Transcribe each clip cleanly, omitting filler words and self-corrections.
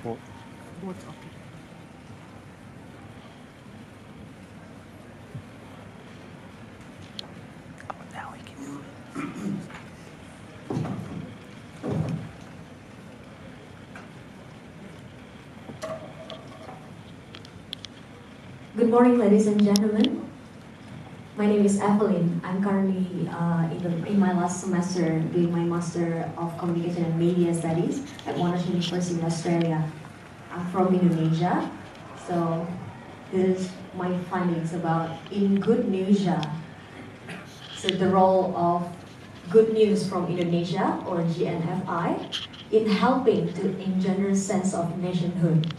Both. Both, okay. Now we can. Good morning, ladies and gentlemen. My name is Evelyn. I'm currently in my last semester doing my Master of Communication and Media Studies at Monash University in Australia. I'm from Indonesia, so this is my findings about in Good Newsia. So the role of Good News from Indonesia, or GNFI, in helping to engender sense of nationhood.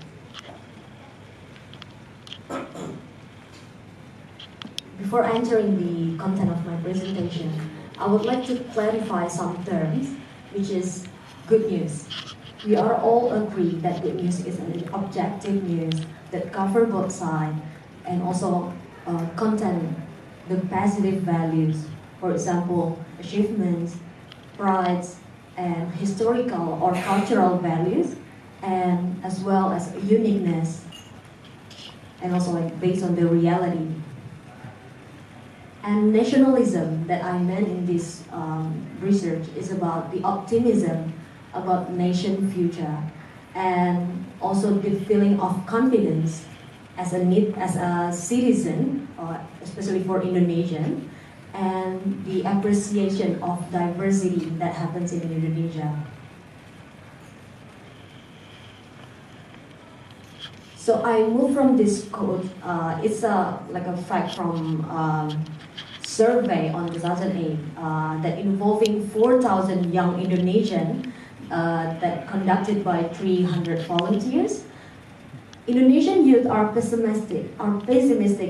Before entering the content of my presentation, I would like to clarify some terms, which is good news. We are all agree that good news is an objective news that cover both sides and also contain the positive values, for example, achievements, prides, and historical or cultural values, and as well as uniqueness, and also like based on the reality. And nationalism that I meant in this research is about the optimism about nation future, and also the feeling of confidence as a citizen, especially for Indonesian, and the appreciation of diversity that happens in Indonesia. So I moved from this quote. It's like a fact from survey on 2008 that involving 4,000 young Indonesian that conducted by 300 volunteers. Indonesian youth are pessimistic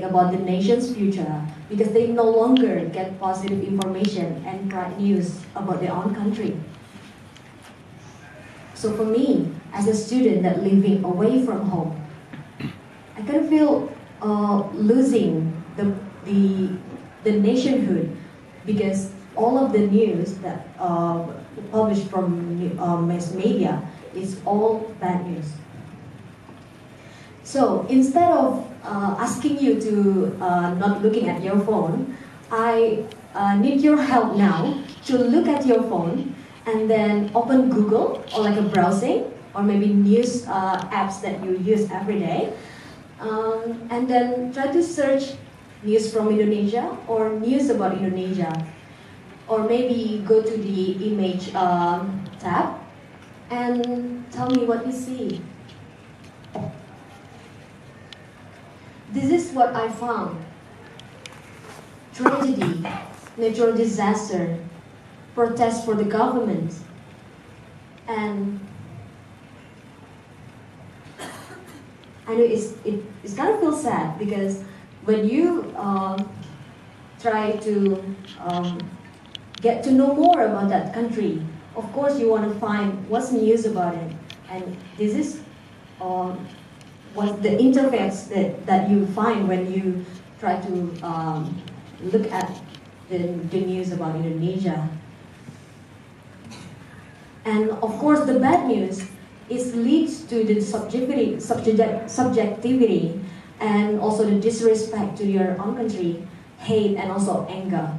about the nation's future because they no longer get positive information and bright news about their own country. So for me, as a student that living away from home, I kind of feel losing the nationhood because all of the news that published from mass media is all bad news. So instead of asking you to not looking at your phone, I need your help now to look at your phone and then open Google or like a browsing or maybe news apps that you use every day. And then try to search news from Indonesia or news about Indonesia. Or maybe go to the image tab and tell me what you see. This is what I found. Tragedy, natural disaster, protest for the government, and I know it's kind of feel sad because when you try to get to know more about that country, of course you want to find what's news about it, and this is what the interface that you find when you try to look at the news about Indonesia. And of course the bad news it leads to the subjectivity and also the disrespect to your own country, hate and also anger.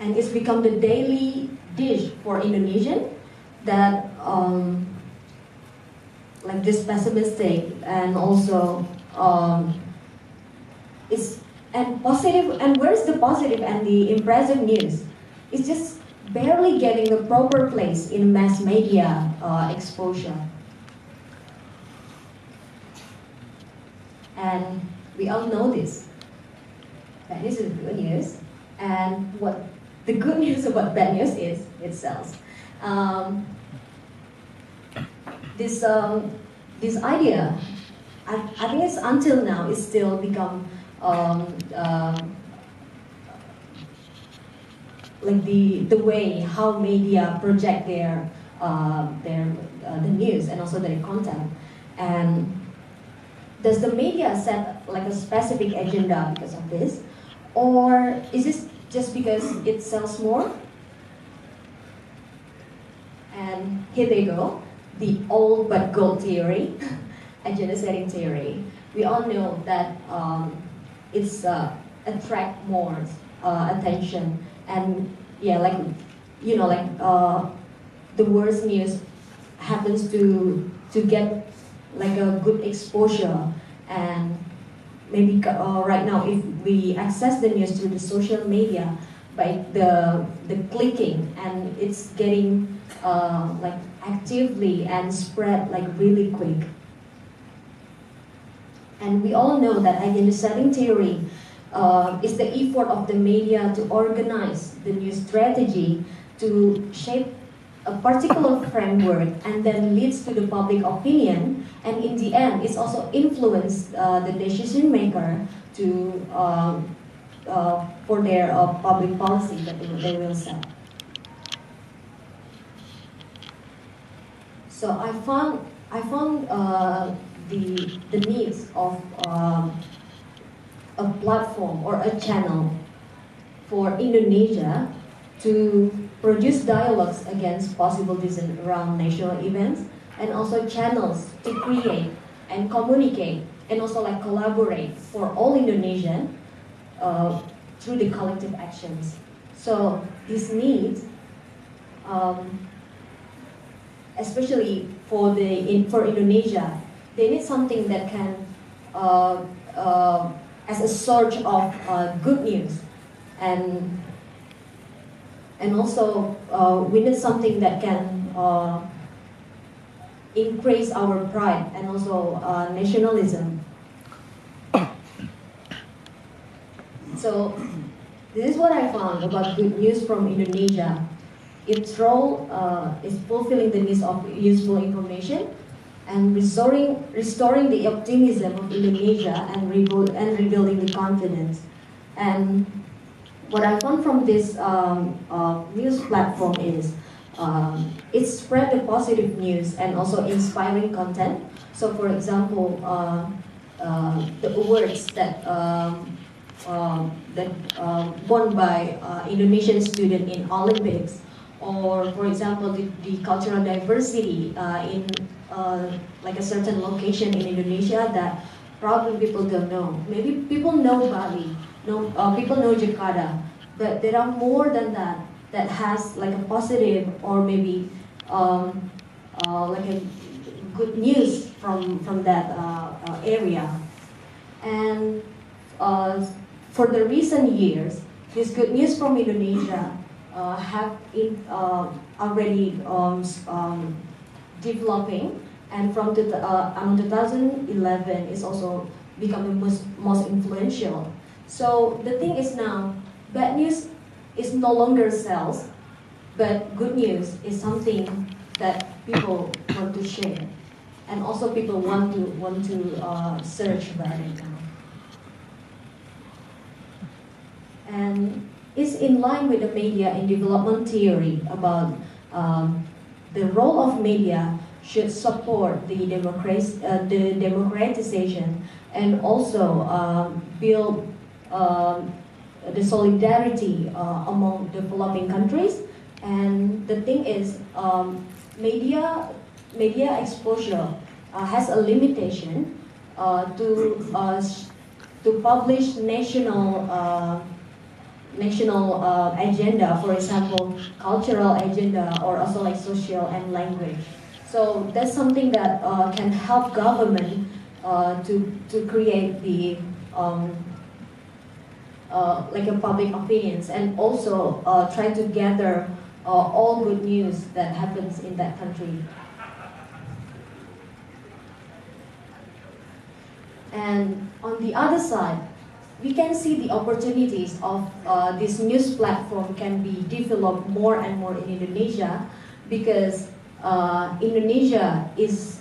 And it's become the daily dish for Indonesian that like this pessimistic and also it's and positive, and where's the positive and the impressive news? It's just barely getting a proper place in mass media exposure. And we all know this. Bad news is good news. And what the good news about bad news is, it sells. This idea, I think it's until now, it's still become like the way how media project the news and also their content. And does the media set like a specific agenda because of this, or is this just because it sells more? And here they go, the old but gold theory, agenda setting theory. We all know that it's attract more attention, and yeah, like the worst news happens to get like a good exposure. And maybe right now, if we access the news through the social media, by the clicking, and it's getting like actively and spread like really quick. And we all know that agenda setting theory is the effort of the media to organize the news strategy to shape a particular framework, and then leads to the public opinion, and in the end it's also influenced the decision maker to for their public policy that they will set. So I found the needs of a platform or a channel for Indonesia to produce dialogues against possible dissent around national events, and also channels to create and communicate and also like collaborate for all Indonesian through the collective actions. So these needs, especially for Indonesia, they need something that can as a source of good news, and also we need something that can increase our pride and also nationalism. So this is what I found about good news from Indonesia. Its role is fulfilling the needs of useful information and restoring the optimism of Indonesia and rebuilding the confidence. And what I found from this news platform is it spread the positive news and also inspiring content. So for example, the awards that won by Indonesian student in Olympics, or for example the cultural diversity in like a certain location in Indonesia that probably people don't know. Maybe people know Bali, people know Jakarta, but there are more than that that has like a positive or maybe like a good news from that area. And for the recent years, this good news from Indonesia have already developing, and from 2011 is also become the most influential. So the thing is now, bad news is no longer sells, but good news is something that people want to share, and also people want to search about it now. And it's in line with the media in development theory about the role of media should support the democratization and also build the solidarity among developing countries. And the thing is, media exposure has a limitation to publish national agenda, for example, cultural agenda, or also like social and language. So that's something that can help government to create the like a public opinions, and also try to gather all good news that happens in that country. And on the other side, we can see the opportunities of this news platform can be developed more and more in Indonesia, because Indonesia is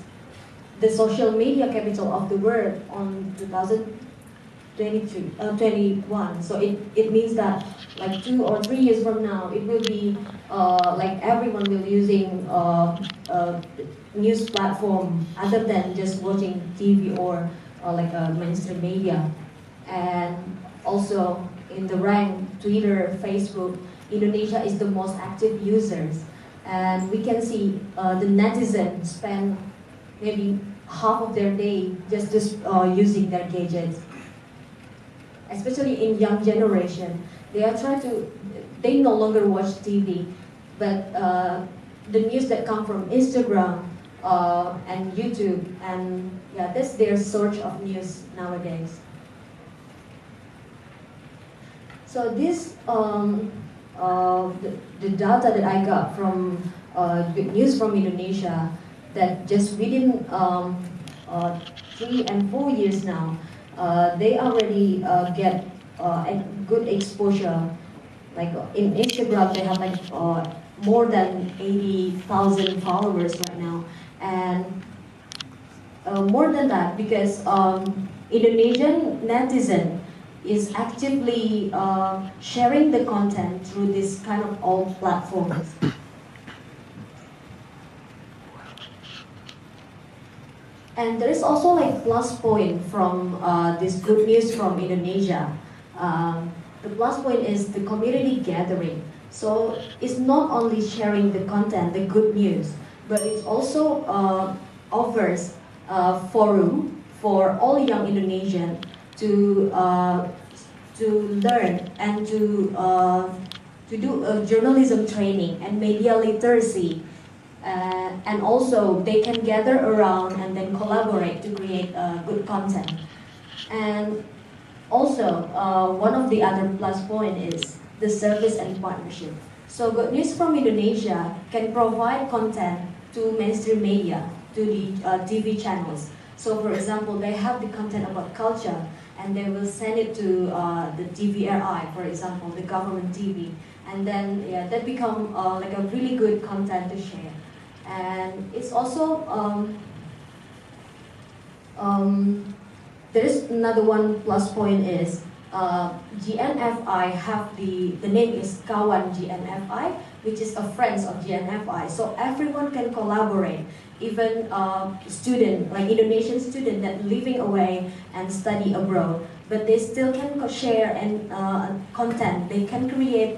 the social media capital of the world on 2021. So it means that like 2 or 3 years from now, it will be like everyone will using news platform other than just watching TV or like a mainstream media. And also in the rank Twitter, Facebook, Indonesia is the most active users. And we can see the netizens spend maybe half of their day just using their gadgets. Especially in young generation, they no longer watch TV, but the news that come from Instagram and YouTube, and yeah, that's their source of news nowadays. So this, the data that I got from Good News from Indonesia, that just within 3 and 4 years now, they already get a good exposure. Like in Instagram, they have like more than 80,000 followers right now, and more than that, because Indonesian netizen is actively sharing the content through this kind of old platforms. And there is also like plus point from this Good News from Indonesia. The plus point is the community gathering. So it's not only sharing the content, the good news, but it also offers a forum for all young Indonesians to learn and to do journalism training and media literacy. And also they can gather around and then collaborate to create good content. And also, one of the other plus point is the service and partnership. So Good News from Indonesia can provide content to mainstream media, to the TV channels. So for example, they have the content about culture, and they will send it to the TVRI, for example, the government TV. And then yeah, that become like a really good content to share. And it's also, there is another one plus point is GNFI have the name is Kawan GNFI, which is a friends of GNFI. So everyone can collaborate, even student, like Indonesian student that living away and study abroad, but they still can share and content. They can create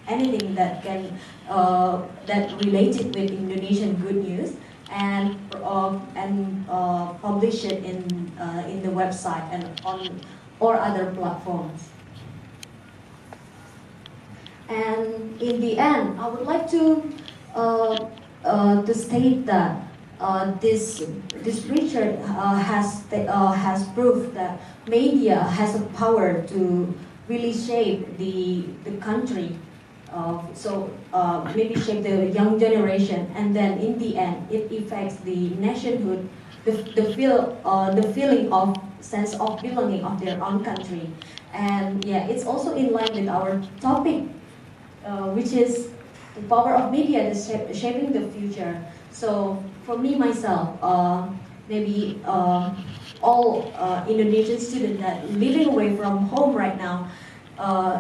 anything that can that related with Indonesian good news, and publish it in the website and on or other platforms. And in the end, I would like to state that this research has proved that media has a power to really shape the country. Maybe shape the young generation, and then in the end, it affects the nationhood, the feeling of sense of belonging of their own country. And yeah, it's also in line with our topic, which is the power of media is shaping the future. So for me myself, maybe all Indonesian students that living away from home right now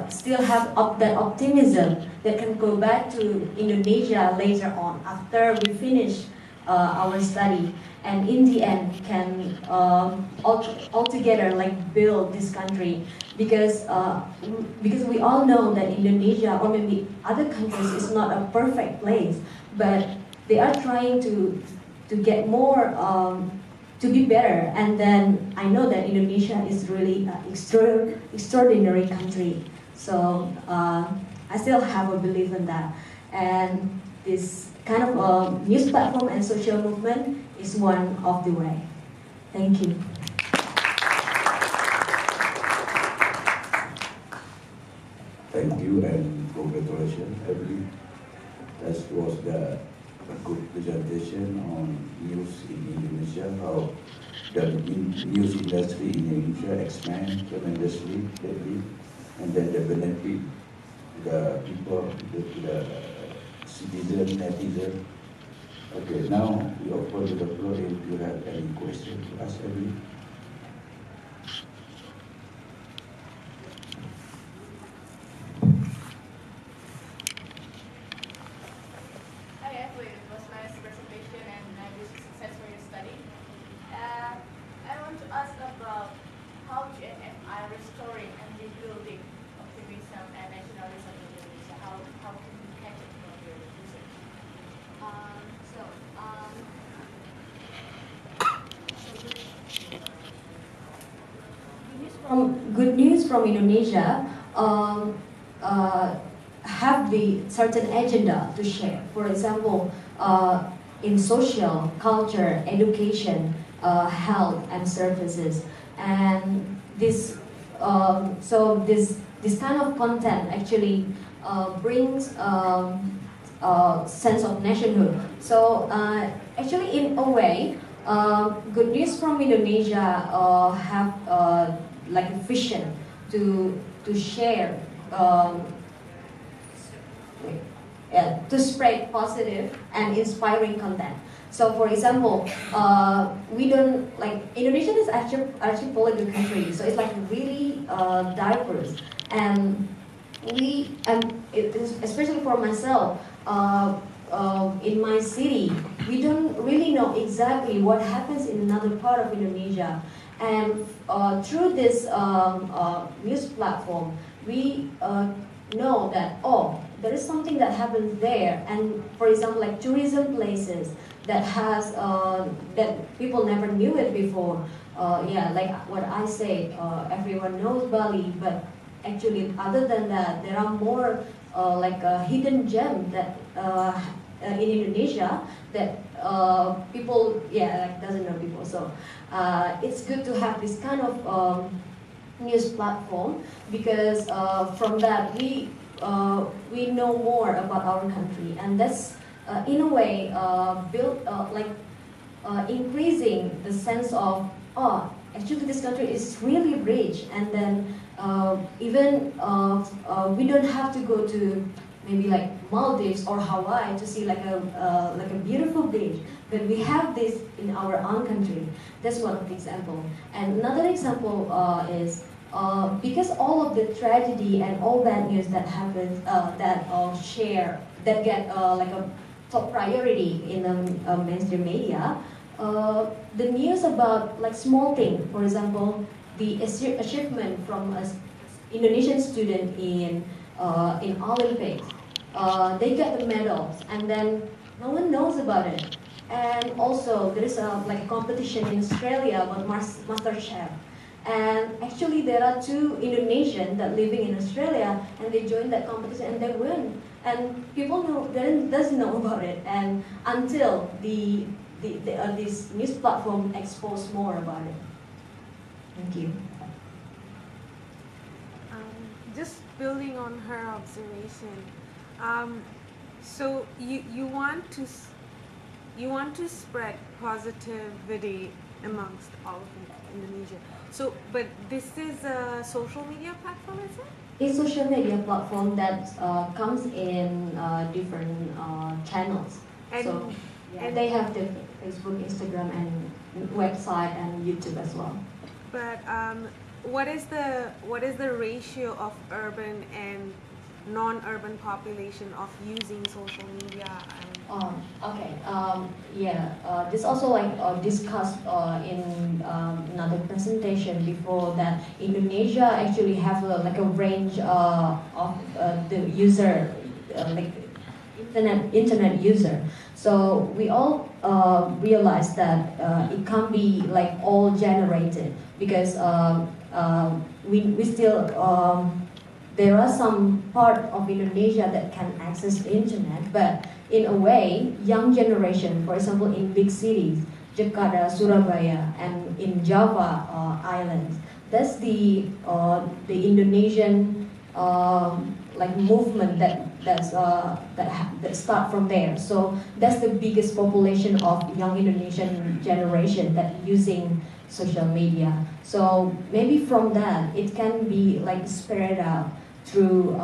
still have that optimism that can go back to Indonesia later on after we finish our study, and in the end can all together like build this country, because we all know that Indonesia or maybe other countries is not a perfect place, but they are trying to get more to be better. And then I know that Indonesia is really an extraordinary country. So I still have a belief in that. And this kind of news platform and social movement is one of the way. Thank you. Thank you and congratulations, Emily. That was a good presentation on news in Indonesia, how the news industry in Indonesia expands tremendously, lately, and then the benefit the people, the citizen, netizen. Okay, now we open to the floor if you have any questions to ask Emily. from good news from Indonesia have the certain agenda to share. For example, in social, culture, education, health, and services, and this this kind of content actually brings sense of nationhood. So actually, in a way, good news from Indonesia have like a vision to share. To spread positive and inspiring content. So, for example, we don't like Indonesia is actually polyglot country, so it's like really diverse, and especially for myself, in my city, we don't really know exactly what happens in another part of Indonesia, and through this news platform, we know that there is something that happens there, and for example, like tourism places that has that people never knew it before. Like what I say, everyone knows Bali, but actually, other than that, there are more like a hidden gem that in Indonesia that people like doesn't know before. So it's good to have this kind of news platform because from that we know more about our country, and that's in a way build increasing the sense of actually this country is really rich, and then even we don't have to go to maybe like Maldives or Hawaii to see like a beautiful beach, but we have this in our own country. That's one of the example. And another example is because all of the tragedy and all bad news that happens that get like a top priority in the mainstream media, the news about like small thing, for example, the achievement from an Indonesian student in Olympics, they get the medals, and then no one knows about it. And also there is like a competition in Australia about Master Chef. And actually there are two Indonesians that living in Australia, and they join that competition and they win. And people doesn't know about it, and until this news platform expose more about it. Thank you. Just building on her observation, so you want to spread positivity amongst all of Indonesia. So, but this is a social media platform, is it? It's a social media platform that comes in different channels. And, so, and they have the Facebook, Instagram, and website and YouTube as well. But what is the ratio of urban and non-urban population of using social media? Okay. This also like discussed in another presentation before that Indonesia actually have like a range of the user, like internet user. So we all realize that it can't be like all generated because we still there are some part of Indonesia that can access the internet, but in a way, young generation, for example, in big cities, Jakarta, Surabaya, and in Java Islands, that's the Indonesian like movement that start from there. So that's the biggest population of young Indonesian generation that using social media. So maybe from that it can be like spread out through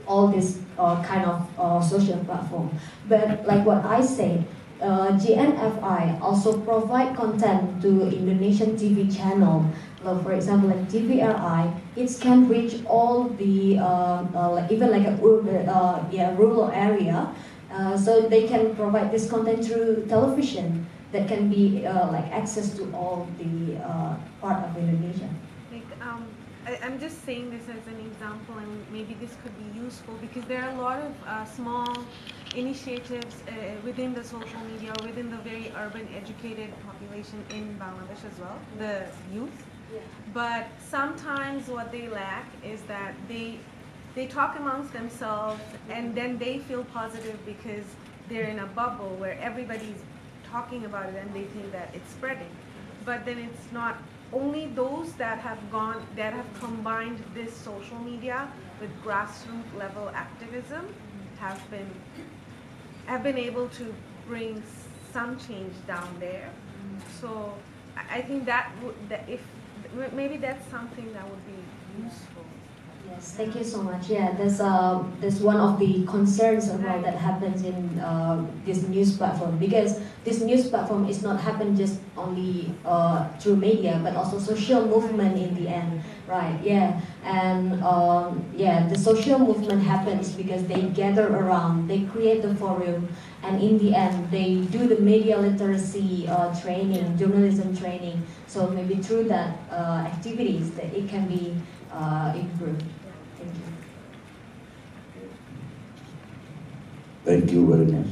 all this kind of social platform. But like what I said, GNFI also provide content to Indonesian TV channel. For example, like TVRI, it can reach all the like even like a rural area. So they can provide this content through television that can be like access to all the part of Indonesia. I'm just saying this as an example, and maybe this could be useful because there are a lot of small initiatives within the social media, within the very urban educated population in Bangladesh as well, the youth. But sometimes what they lack is that they talk amongst themselves and then they feel positive because they're in a bubble where everybody's talking about it and they think that it's spreading. But then it's not. Only those that have combined this social media with grassroots level activism have been able to bring some change down there. So I think that if maybe that's something that would be useful. Yes, thank you so much. Yeah, there's one of the concerns as well that happens in this news platform, because this news platform is not happen just only through media, but also social movement in the end, right? Yeah, and yeah, the social movement happens because they gather around, they create the forum, and in the end, they do the media literacy training, journalism training. So maybe through that activities, that it can be improved. Thank you. Thank you very much.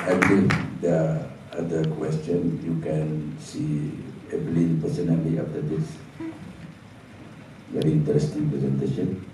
I believe the other question you can see Evelyn personally after this very interesting presentation.